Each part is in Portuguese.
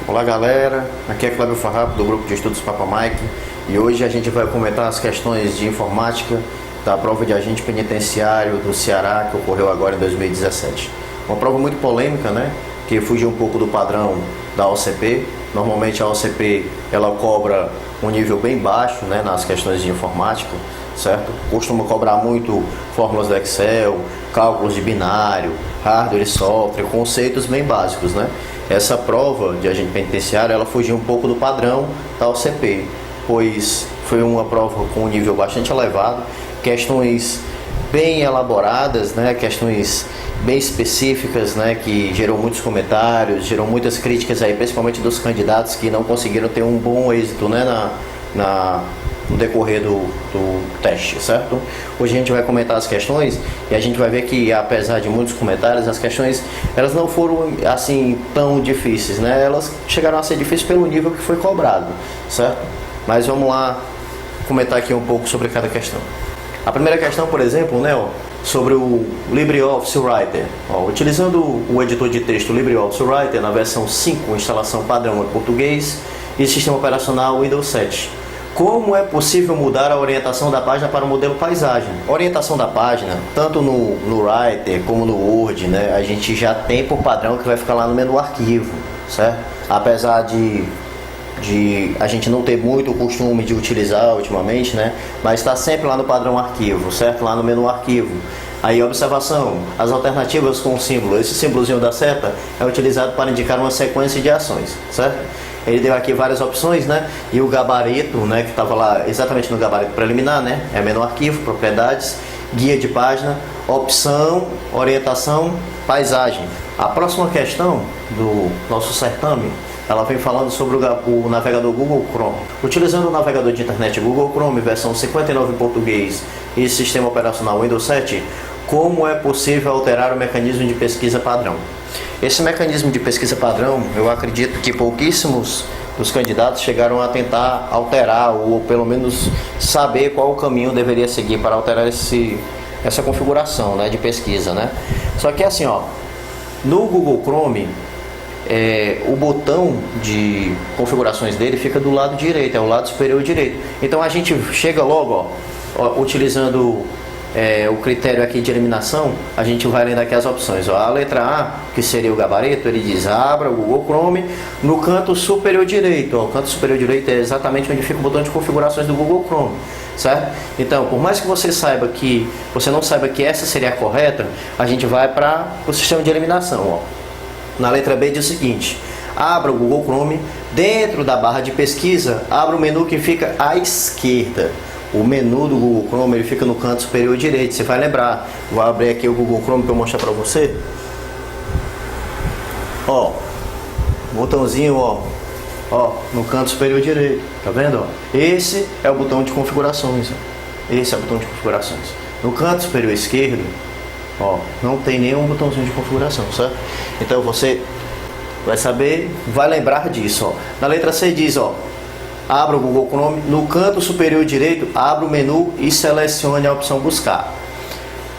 Olá galera, aqui é Cláudio Farrapo do grupo de estudos Papa Mike e hoje a gente vai comentar as questões de informática da prova de agente penitenciário do Ceará que ocorreu agora em 2017. Uma prova muito polêmica, né? Que fugiu um pouco do padrão da OCP. Normalmente a OCP ela cobra um nível bem baixo, né, nas questões de informática, certo? Costuma cobrar muito fórmulas do Excel, cálculos de binário, hardware e software, conceitos bem básicos, né? Essa prova de agente penitenciário ela fugiu um pouco do padrão da OCP, pois foi uma prova com um nível bastante elevado, questões bem elaboradas, né? Questões bem específicas, né? Que gerou muitos comentários, gerou muitas críticas aí, principalmente dos candidatos que não conseguiram ter um bom êxito, né? No decorrer do teste, certo? Hoje a gente vai comentar as questões e a gente vai ver que, apesar de muitos comentários, as questões elas não foram assim tão difíceis, né? Elas chegaram a ser difíceis pelo nível que foi cobrado, certo? Mas vamos lá comentar aqui um pouco sobre cada questão. A primeira questão, por exemplo, né, sobre o LibreOffice Writer. Utilizando o editor de texto LibreOffice Writer na versão 5, instalação padrão em português e sistema operacional Windows 7. Como é possível mudar a orientação da página para o modelo paisagem? A orientação da página, tanto no Writer como no Word, né, a gente já tem por padrão que vai ficar lá no menu arquivo, certo? Apesar de a gente não ter muito o costume de utilizar ultimamente, né, mas está sempre lá no padrão arquivo, certo? Lá no menu arquivo. Aí, observação, as alternativas com o símbolo, esse símbolozinho da seta é utilizado para indicar uma sequência de ações, certo? Ele deu aqui várias opções, né? E o gabarito, né, que estava lá exatamente no gabarito preliminar, né? É menu arquivo, propriedades, guia de página, opção, orientação, paisagem. A próxima questão do nosso certame, ela vem falando sobre o navegador Google Chrome. Utilizando o navegador de internet Google Chrome, versão 59 em português e sistema operacional Windows 7, como é possível alterar o mecanismo de pesquisa padrão? Esse mecanismo de pesquisa padrão, eu acredito que pouquíssimos dos candidatos chegaram a tentar alterar ou pelo menos saber qual o caminho deveria seguir para alterar essa configuração, né, de pesquisa, né? Só que assim, no Google Chrome, o botão de configurações dele fica do lado direito, é o lado superior direito. Então a gente chega logo, utilizando o critério aqui de eliminação, a gente vai lendo aqui as opções. A letra A, que seria o gabarito, ele diz: abra o Google Chrome no canto superior direito. O canto superior direito é exatamente onde fica o botão de configurações do Google Chrome, certo? Então, por mais que você não saiba que essa seria a correta, a gente vai para o sistema de eliminação. Na letra B diz o seguinte: abra o Google Chrome, dentro da barra de pesquisa, abra o menu que fica à esquerda. O menu do Google Chrome ele fica no canto superior direito, você vai lembrar. Vou abrir aqui o Google Chrome para eu mostrar para você. Botãozinho, no canto superior direito, tá vendo? Esse é o botão de configurações, Esse é o botão de configurações. No canto superior esquerdo, não tem nenhum botãozinho de configuração, certo? Então você vai saber, vai lembrar disso, Na letra C diz, abra o Google Chrome, no canto superior direito, abra o menu e selecione a opção buscar.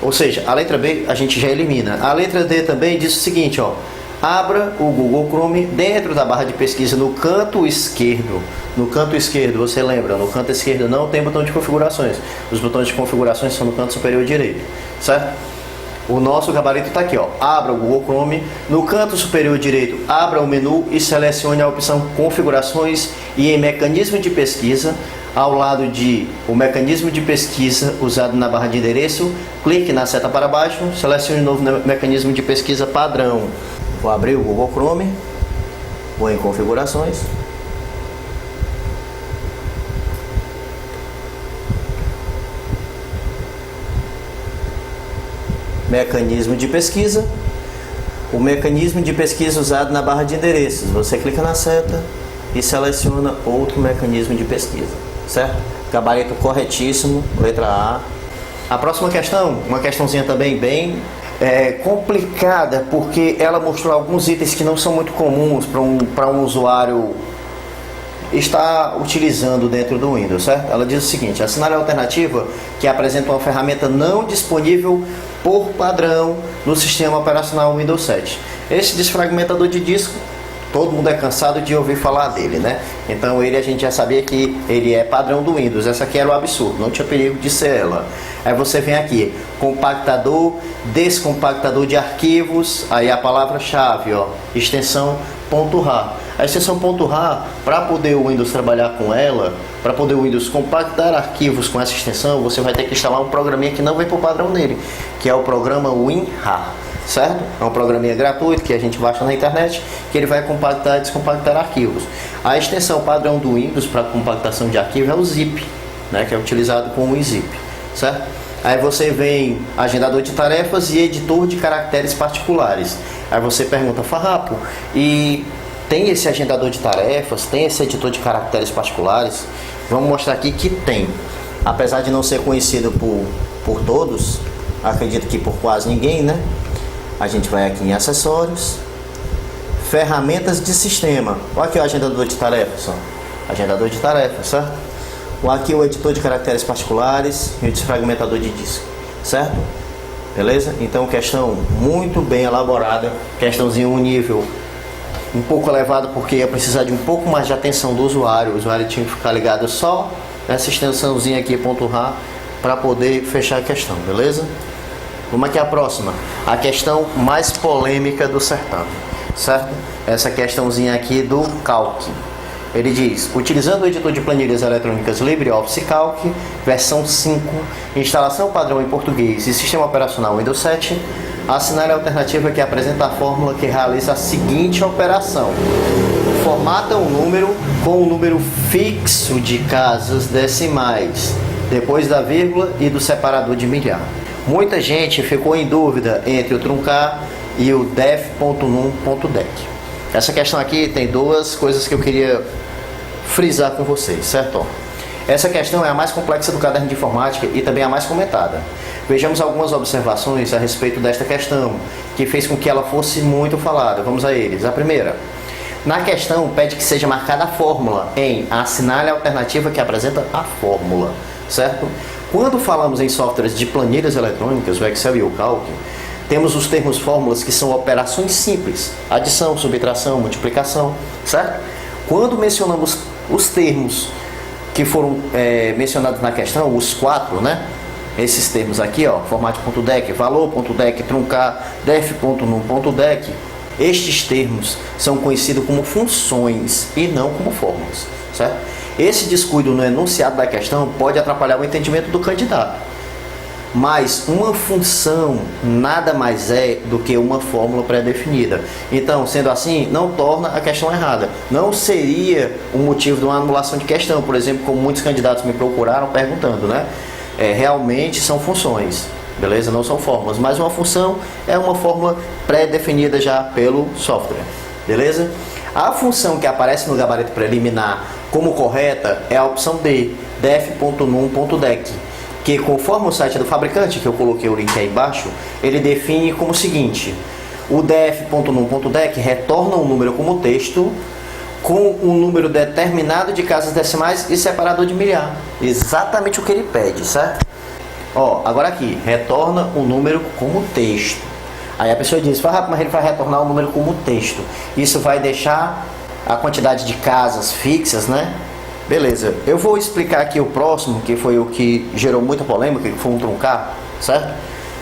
Ou seja, a letra B a gente já elimina. A letra D também diz o seguinte, abra o Google Chrome dentro da barra de pesquisa no canto esquerdo. No canto esquerdo, você lembra, no canto esquerdo não tem botão de configurações. Os botões de configurações são no canto superior direito, certo? O nosso gabarito está aqui, abra o Google Chrome, no canto superior direito, abra o menu e selecione a opção configurações e em mecanismo de pesquisa, ao lado de o mecanismo de pesquisa usado na barra de endereço, clique na seta para baixo, selecione o novo mecanismo de pesquisa padrão. Vou abrir o Google Chrome, vou em configurações. Mecanismo de pesquisa, o mecanismo de pesquisa usado na barra de endereços. Você clica na seta e seleciona outro mecanismo de pesquisa, certo? Gabarito corretíssimo, letra A. A próxima questão, uma questãozinha também bem complicada, porque ela mostrou alguns itens que não são muito comuns para um usuário está utilizando dentro do Windows, certo? Ela diz o seguinte: assinale a alternativa que apresenta uma ferramenta não disponível por padrão no sistema operacional Windows 7. Esse desfragmentador de disco todo mundo é cansado de ouvir falar dele, né? Então a gente já sabia que ele é padrão do Windows. Essa aqui era o absurdo, não tinha perigo de ser ela. Aí você vem aqui, compactador, descompactador de arquivos, aí a palavra-chave, ó, extensão .rar. A extensão .rar, para poder o Windows trabalhar com ela, para poder o Windows compactar arquivos com essa extensão, você vai ter que instalar um programinha que não vem por padrão nele, que é o programa WinRAR. Certo? É um programinha gratuito que a gente baixa na internet, que ele vai compactar e descompactar arquivos. A extensão padrão do Windows para compactação de arquivo é o zip, né, que é utilizado com o WinZip, certo? Aí você vem agendador de tarefas e editor de caracteres particulares. Aí você pergunta, Farrapo, e tem esse agendador de tarefas, tem esse editor de caracteres particulares? Vamos mostrar aqui que tem. Apesar de não ser conhecido por todos, acredito que por quase ninguém, né? A gente vai aqui em acessórios, ferramentas de sistema. Olha aqui o agendador de tarefas, ó. Agendador de tarefas, certo? Olha aqui o editor de caracteres particulares e o desfragmentador de disco, certo? Beleza? Então questão muito bem elaborada, questãozinho um nível um pouco elevado, porque ia precisar de um pouco mais de atenção do usuário. O usuário tinha que ficar ligado só nessa extensãozinha aqui, .rar, para poder fechar a questão, beleza? Vamos aqui a próxima, a questão mais polêmica do certame, certo? Essa questãozinha aqui do Calc. Ele diz, utilizando o editor de planilhas eletrônicas LibreOffice Calc, versão 5, instalação padrão em português e sistema operacional Windows 7, assinale a alternativa que apresenta a fórmula que realiza a seguinte operação. Formata um número com um número fixo de casas decimais, depois da vírgula e do separador de milhar. Muita gente ficou em dúvida entre o truncar e o def.num.dec. Essa questão aqui tem duas coisas que eu queria frisar com vocês, certo? Essa questão é a mais complexa do caderno de informática e também a mais comentada. Vejamos algumas observações a respeito desta questão, que fez com que ela fosse muito falada. Vamos a eles. A primeira, na questão pede que seja marcada a fórmula em assinale a alternativa que apresenta a fórmula, certo? Quando falamos em softwares de planilhas eletrônicas, o Excel e o Calc, temos os termos fórmulas que são operações simples, adição, subtração, multiplicação, certo? Quando mencionamos os termos que foram mencionados na questão, os 4, né? Esses termos aqui, ó, format.dec, valor.dec, truncar, def.num.dec, estes termos são conhecidos como funções e não como fórmulas, certo? Esse descuido no enunciado da questão pode atrapalhar o entendimento do candidato. Mas uma função nada mais é do que uma fórmula pré-definida. Então, sendo assim, não torna a questão errada. Não seria o motivo de uma anulação de questão, por exemplo, como muitos candidatos me procuraram perguntando, né? Realmente são funções, beleza? Não são fórmulas, mas uma função é uma fórmula pré-definida já pelo software, beleza? A função que aparece no gabarito preliminar como correta é a opção D, def.num.dec, que conforme o site do fabricante, que eu coloquei o link aí embaixo, ele define como o seguinte: o def.num.dec retorna um número como texto com um número determinado de casas decimais e separador de milhar. Exatamente o que ele pede, certo? Ó, agora aqui, retorna um número como texto. Aí a pessoa diz, mas ele vai retornar um número como texto. Isso vai deixar a quantidade de casas fixas, né? Beleza, eu vou explicar aqui o próximo, que foi o que gerou muita polêmica, que foi um truncar, certo?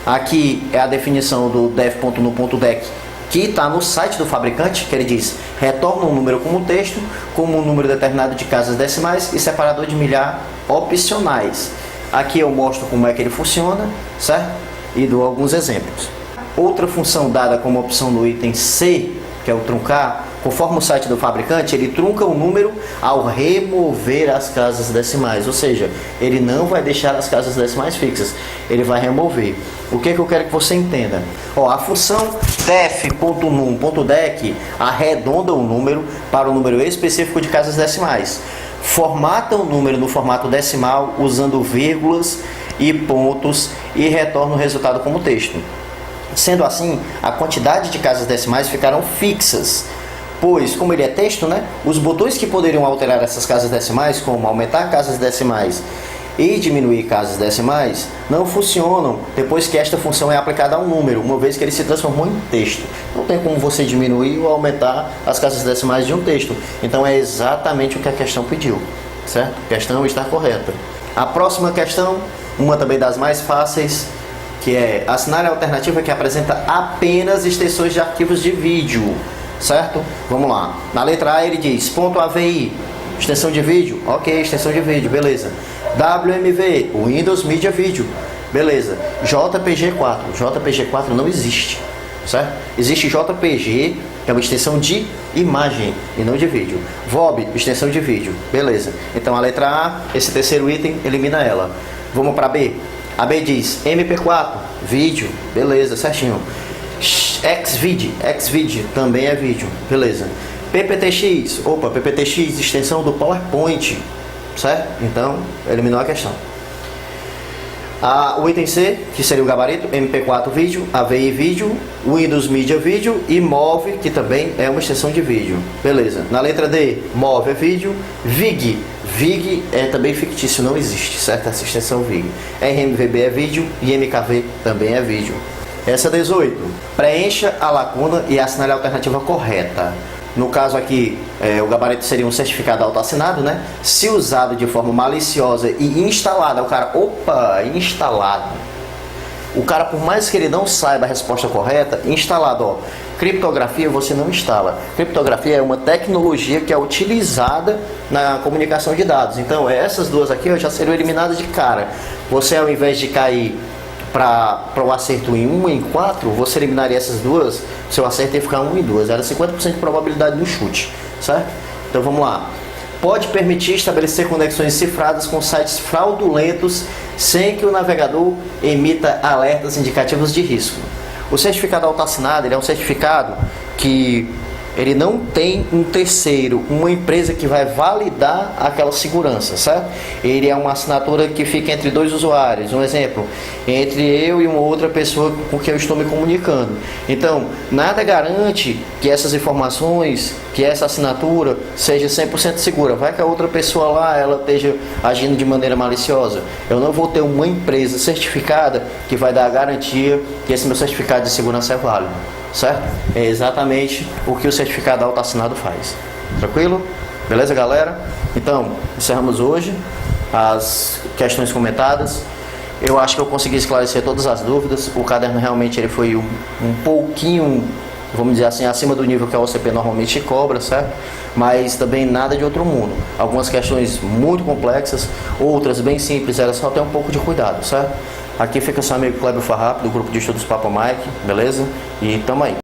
Aqui é a definição do def.num.dec, que está no site do fabricante, que ele diz, retorna um número como texto, como um número determinado de casas decimais e separador de milhar opcionais. Aqui eu mostro como é que ele funciona, certo? E dou alguns exemplos. Outra função dada como opção no item C, que é o truncar, conforme o site do fabricante, ele trunca o número ao remover as casas decimais, ou seja, ele não vai deixar as casas decimais fixas, ele vai remover. O que eu quero que você entenda? Ó, a função def.num.dec arredonda o número para o número específico de casas decimais. Formata o número no formato decimal usando vírgulas e pontos e retorna o resultado como texto. Sendo assim, a quantidade de casas decimais ficarão fixas, pois, como ele é texto, né, os botões que poderiam alterar essas casas decimais, como aumentar casas decimais e diminuir casas decimais não funcionam depois que esta função é aplicada a um número, uma vez que ele se transformou em texto. Não tem como você diminuir ou aumentar as casas decimais de um texto. Então é exatamente o que a questão pediu, certo? A questão está correta. A próxima questão, uma também das mais fáceis, que é assinale a alternativa que apresenta apenas extensões de arquivos de vídeo, certo? Vamos lá. Na letra A ele diz ponto .avi, extensão de vídeo, ok, extensão de vídeo, beleza. WMV, Windows Media Video, beleza. JPG4 não existe, certo? Existe JPG, que é uma extensão de imagem e não de vídeo. VOB, extensão de vídeo, beleza. Então a letra A, esse terceiro item, elimina ela. Vamos para B. A B diz MP4, vídeo, beleza, certinho. Xvid também é vídeo, beleza. PPTX, PPTX, extensão do PowerPoint, certo? Então, eliminou a questão. O item C, que seria o gabarito, MP4 vídeo, AVI vídeo, Windows Media Video e MOV, que também é uma extensão de vídeo, beleza. Na letra D, MOV é vídeo, VIG é também fictício, não existe, certo? Essa extensão VIG. RMVB é vídeo e MKV também é vídeo. Essa 18, preencha a lacuna e assinale a alternativa correta. No caso aqui, o gabarito seria um certificado autoassinado, né? Se usado de forma maliciosa e instalado, o cara, instalado. O cara, por mais que ele não saiba a resposta correta, instalado, ó. Criptografia você não instala. Criptografia é uma tecnologia que é utilizada na comunicação de dados. Então, essas duas aqui já seriam eliminadas de cara. Você, ao invés de cair para o acerto em 1 em 4, você eliminaria essas duas, seu acerto ia ficar 1 em 2. Era 50% de probabilidade no chute, certo? Então vamos lá. Pode permitir estabelecer conexões cifradas com sites fraudulentos sem que o navegador emita alertas indicativos de risco. O certificado autoassinado, ele é um certificado que ele não tem um terceiro, uma empresa que vai validar aquela segurança, certo? Ele é uma assinatura que fica entre dois usuários. Um exemplo, entre eu e uma outra pessoa com quem eu estou me comunicando. Então, nada garante que essas informações, que essa assinatura seja 100% segura. Vai que a outra pessoa lá, ela esteja agindo de maneira maliciosa. Eu não vou ter uma empresa certificada que vai dar a garantia que esse meu certificado de segurança é válido. Certo? É exatamente o que o certificado autoassinado faz. Tranquilo? Beleza, galera? Então, encerramos hoje as questões comentadas. Eu acho que eu consegui esclarecer todas as dúvidas. O caderno realmente ele foi um pouquinho, vamos dizer assim, acima do nível que a OCP normalmente cobra, certo? Mas também nada de outro mundo. Algumas questões muito complexas, outras bem simples, era só ter um pouco de cuidado, certo? Aqui fica seu amigo Cléber Farrap, do grupo de estudos Papa Mike, beleza? E tamo aí.